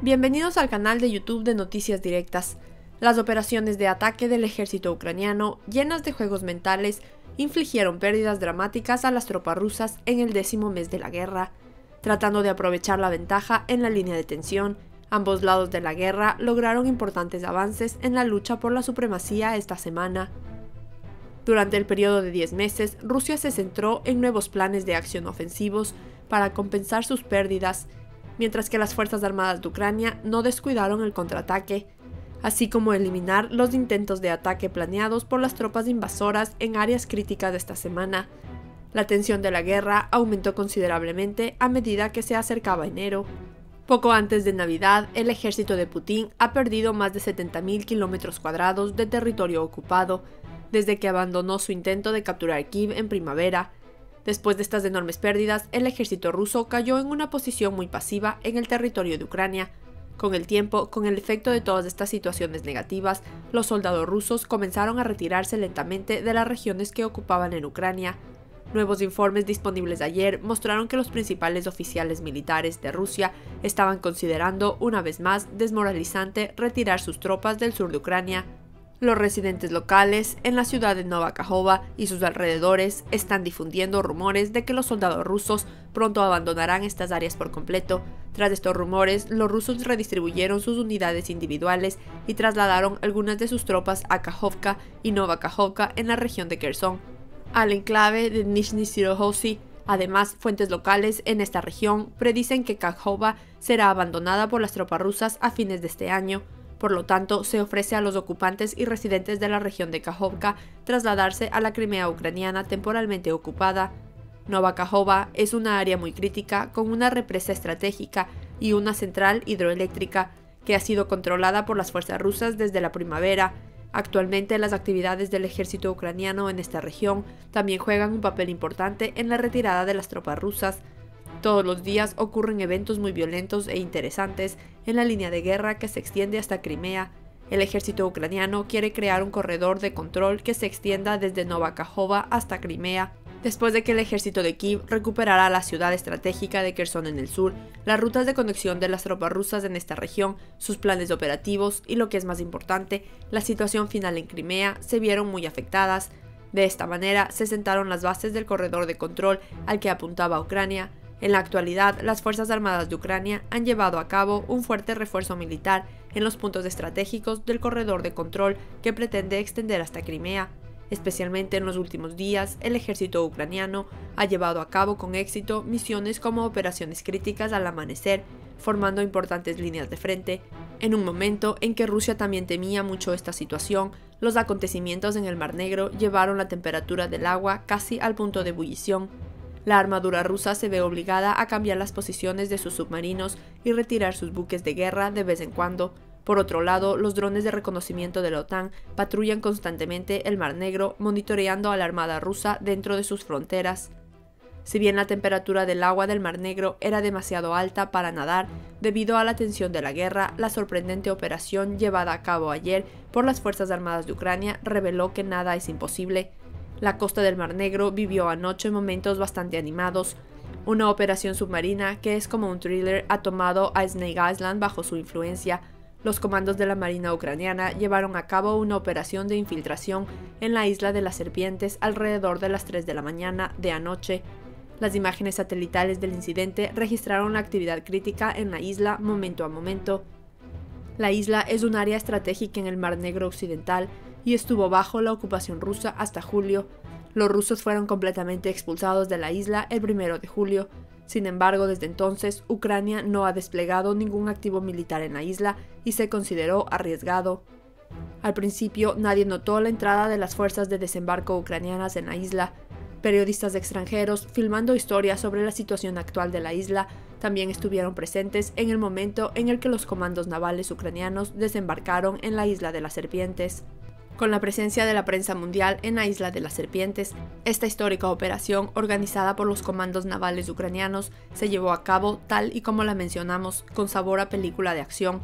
Bienvenidos al canal de YouTube de Noticias Directas. Las operaciones de ataque del ejército ucraniano, llenas de juegos mentales, infligieron pérdidas dramáticas a las tropas rusas en el 10º mes de la guerra. Tratando de aprovechar la ventaja en la línea de tensión, ambos lados de la guerra lograron importantes avances en la lucha por la supremacía esta semana. Durante el periodo de 10 meses, Rusia se centró en nuevos planes de acción ofensivos para compensar sus pérdidas, mientras que las Fuerzas Armadas de Ucrania no descuidaron el contraataque, así como eliminar los intentos de ataque planeados por las tropas invasoras en áreas críticas de esta semana. La tensión de la guerra aumentó considerablemente a medida que se acercaba enero. Poco antes de Navidad, el ejército de Putin ha perdido más de 70.000 kilómetros cuadrados de territorio ocupado, desde que abandonó su intento de capturar Kiev en primavera. Después de estas enormes pérdidas, el ejército ruso cayó en una posición muy pasiva en el territorio de Ucrania. Con el tiempo, con el efecto de todas estas situaciones negativas, los soldados rusos comenzaron a retirarse lentamente de las regiones que ocupaban en Ucrania. Nuevos informes disponibles ayer mostraron que los principales oficiales militares de Rusia estaban considerando, una vez más, desmoralizante retirar sus tropas del sur de Ucrania. Los residentes locales en la ciudad de Nova Kakhovka y sus alrededores están difundiendo rumores de que los soldados rusos pronto abandonarán estas áreas por completo. Tras estos rumores, los rusos redistribuyeron sus unidades individuales y trasladaron algunas de sus tropas a Kakhovka y Nova Kakhovka en la región de Kherson, al enclave de Nizhny Novgorod. Además, fuentes locales en esta región predicen que Kakhovka será abandonada por las tropas rusas a fines de este año. Por lo tanto, se ofrece a los ocupantes y residentes de la región de Kakhovka trasladarse a la Crimea ucraniana temporalmente ocupada. Nova Kakhovka es una área muy crítica con una represa estratégica y una central hidroeléctrica que ha sido controlada por las fuerzas rusas desde la primavera. Actualmente, las actividades del ejército ucraniano en esta región también juegan un papel importante en la retirada de las tropas rusas. Todos los días ocurren eventos muy violentos e interesantes en la línea de guerra que se extiende hasta Crimea. El ejército ucraniano quiere crear un corredor de control que se extienda desde Nova Kakhovka hasta Crimea. Después de que el ejército de Kiev recuperara la ciudad estratégica de Kherson en el sur, las rutas de conexión de las tropas rusas en esta región, sus planes operativos y, lo que es más importante, la situación final en Crimea se vieron muy afectadas. De esta manera se sentaron las bases del corredor de control al que apuntaba Ucrania. En la actualidad, las Fuerzas Armadas de Ucrania han llevado a cabo un fuerte refuerzo militar en los puntos estratégicos del corredor de control que pretende extender hasta Crimea. Especialmente en los últimos días, el ejército ucraniano ha llevado a cabo con éxito misiones como operaciones críticas al amanecer, formando importantes líneas de frente. En un momento en que Rusia también temía mucho esta situación, los acontecimientos en el Mar Negro llevaron la temperatura del agua casi al punto de ebullición. La armadura rusa se ve obligada a cambiar las posiciones de sus submarinos y retirar sus buques de guerra de vez en cuando. Por otro lado, los drones de reconocimiento de la OTAN patrullan constantemente el Mar Negro, monitoreando a la armada rusa dentro de sus fronteras. Si bien la temperatura del agua del Mar Negro era demasiado alta para nadar, debido a la tensión de la guerra, la sorprendente operación llevada a cabo ayer por las Fuerzas Armadas de Ucrania reveló que nada es imposible. La costa del Mar Negro vivió anoche momentos bastante animados. Una operación submarina que es como un thriller ha tomado a Snake Island bajo su influencia. Los comandos de la Marina ucraniana llevaron a cabo una operación de infiltración en la isla de las Serpientes alrededor de las 3 de la mañana de anoche. Las imágenes satelitales del incidente registraron la actividad crítica en la isla momento a momento. La isla es un área estratégica en el Mar Negro occidental y estuvo bajo la ocupación rusa hasta julio. Los rusos fueron completamente expulsados de la isla el 1 de julio. Sin embargo, desde entonces, Ucrania no ha desplegado ningún activo militar en la isla y se consideró arriesgado. Al principio, nadie notó la entrada de las fuerzas de desembarco ucranianas en la isla. Periodistas extranjeros, filmando historias sobre la situación actual de la isla, también estuvieron presentes en el momento en el que los comandos navales ucranianos desembarcaron en la isla de las Serpientes. Con la presencia de la prensa mundial en la isla de las Serpientes, esta histórica operación organizada por los comandos navales ucranianos se llevó a cabo tal y como la mencionamos, con sabor a película de acción.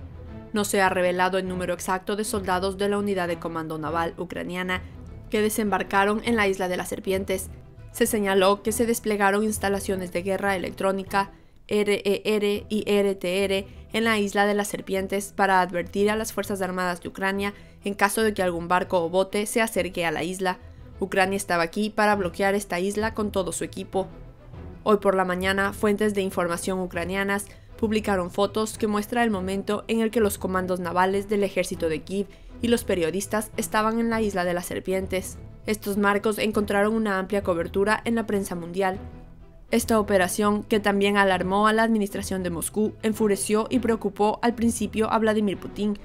No se ha revelado el número exacto de soldados de la unidad de comando naval ucraniana que desembarcaron en la isla de las Serpientes. Se señaló que se desplegaron instalaciones de guerra electrónica, RER y RTR en la isla de las Serpientes para advertir a las Fuerzas Armadas de Ucrania en caso de que algún barco o bote se acerque a la isla. Ucrania estaba aquí para bloquear esta isla con todo su equipo. Hoy por la mañana, fuentes de información ucranianas publicaron fotos que muestran el momento en el que los comandos navales del ejército de Kiev y los periodistas estaban en la isla de las Serpientes. Estos marcos encontraron una amplia cobertura en la prensa mundial. Esta operación, que también alarmó a la administración de Moscú, enfureció y preocupó al principio a Vladimir Putin.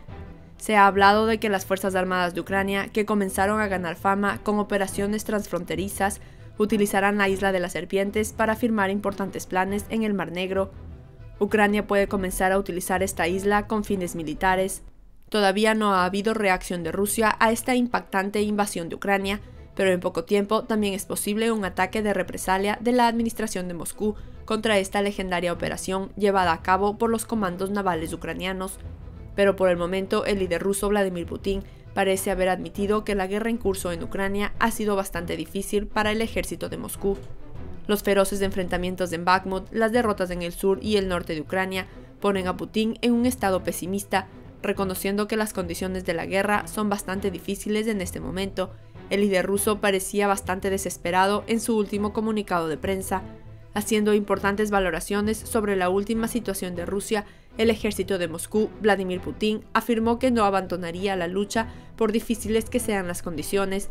Se ha hablado de que las Fuerzas Armadas de Ucrania, que comenzaron a ganar fama con operaciones transfronterizas, utilizarán la isla de las Serpientes para firmar importantes planes en el Mar Negro. Ucrania puede comenzar a utilizar esta isla con fines militares. Todavía no ha habido reacción de Rusia a esta impactante invasión de Ucrania, pero en poco tiempo también es posible un ataque de represalia de la administración de Moscú contra esta legendaria operación llevada a cabo por los comandos navales ucranianos. Pero por el momento el líder ruso Vladimir Putin parece haber admitido que la guerra en curso en Ucrania ha sido bastante difícil para el ejército de Moscú. Los feroces enfrentamientos en Bakhmut, las derrotas en el sur y el norte de Ucrania ponen a Putin en un estado pesimista, reconociendo que las condiciones de la guerra son bastante difíciles en este momento. El líder ruso parecía bastante desesperado en su último comunicado de prensa. Haciendo importantes valoraciones sobre la última situación de Rusia, el ejército de Moscú, Vladimir Putin, afirmó que no abandonaría la lucha por difíciles que sean las condiciones.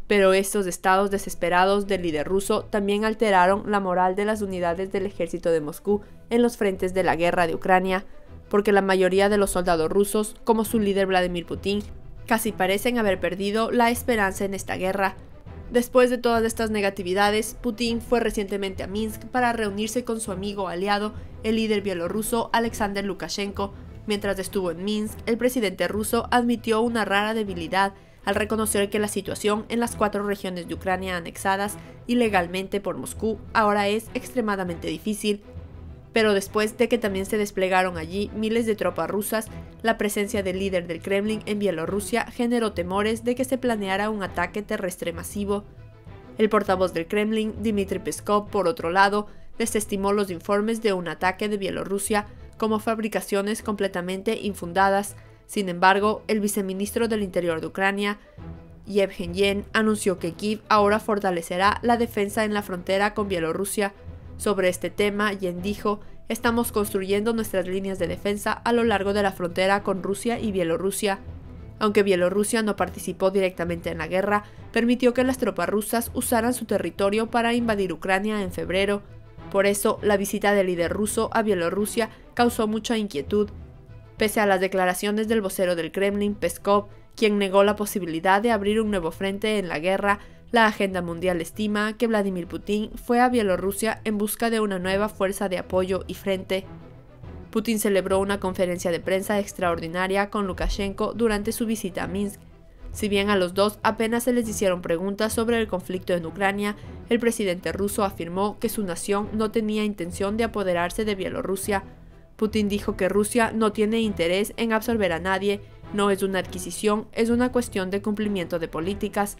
Pero estos estados desesperados del líder ruso también alteraron la moral de las unidades del ejército de Moscú en los frentes de la guerra de Ucrania, porque la mayoría de los soldados rusos, como su líder Vladimir Putin, casi parecen haber perdido la esperanza en esta guerra. Después de todas estas negatividades, Putin fue recientemente a Minsk para reunirse con su amigo aliado, el líder bielorruso Alexander Lukashenko. Mientras estuvo en Minsk, el presidente ruso admitió una rara debilidad al reconocer que la situación en las 4 regiones de Ucrania anexadas ilegalmente por Moscú ahora es extremadamente difícil. Pero después de que también se desplegaron allí miles de tropas rusas, la presencia del líder del Kremlin en Bielorrusia generó temores de que se planeara un ataque terrestre masivo. El portavoz del Kremlin, Dmitry Peskov, por otro lado, desestimó los informes de un ataque de Bielorrusia como fabricaciones completamente infundadas. Sin embargo, el viceministro del Interior de Ucrania, Yevhen Yen, anunció que Kiev ahora fortalecerá la defensa en la frontera con Bielorrusia. Sobre este tema, Yen dijo: "Estamos construyendo nuestras líneas de defensa a lo largo de la frontera con Rusia y Bielorrusia". Aunque Bielorrusia no participó directamente en la guerra, permitió que las tropas rusas usaran su territorio para invadir Ucrania en febrero. Por eso, la visita del líder ruso a Bielorrusia causó mucha inquietud. Pese a las declaraciones del vocero del Kremlin, Peskov, quien negó la posibilidad de abrir un nuevo frente en la guerra, la agenda mundial estima que Vladimir Putin fue a Bielorrusia en busca de una nueva fuerza de apoyo y frente. Putin celebró una conferencia de prensa extraordinaria con Lukashenko durante su visita a Minsk. Si bien a los dos apenas se les hicieron preguntas sobre el conflicto en Ucrania, el presidente ruso afirmó que su nación no tenía intención de apoderarse de Bielorrusia. Putin dijo que Rusia no tiene interés en absorber a nadie, no es una adquisición, es una cuestión de cumplimiento de políticas.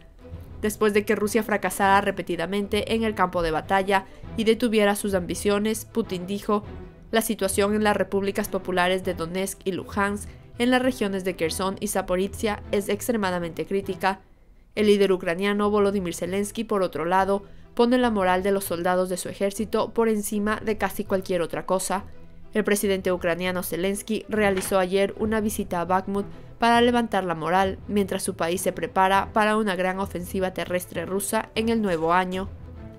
Después de que Rusia fracasara repetidamente en el campo de batalla y detuviera sus ambiciones, Putin dijo: "La situación en las repúblicas populares de Donetsk y Luhansk, en las regiones de Kherson y Zaporizhia, es extremadamente crítica". El líder ucraniano Volodymyr Zelensky, por otro lado, pone la moral de los soldados de su ejército por encima de casi cualquier otra cosa. El presidente ucraniano Zelensky realizó ayer una visita a Bakhmut para levantar la moral, mientras su país se prepara para una gran ofensiva terrestre rusa en el nuevo año.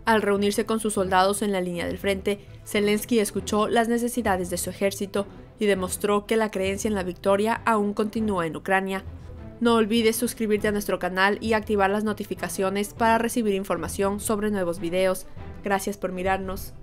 Al reunirse con sus soldados en la línea del frente, Zelensky escuchó las necesidades de su ejército y demostró que la creencia en la victoria aún continúa en Ucrania. No olvides suscribirte a nuestro canal y activar las notificaciones para recibir información sobre nuevos videos. Gracias por mirarnos.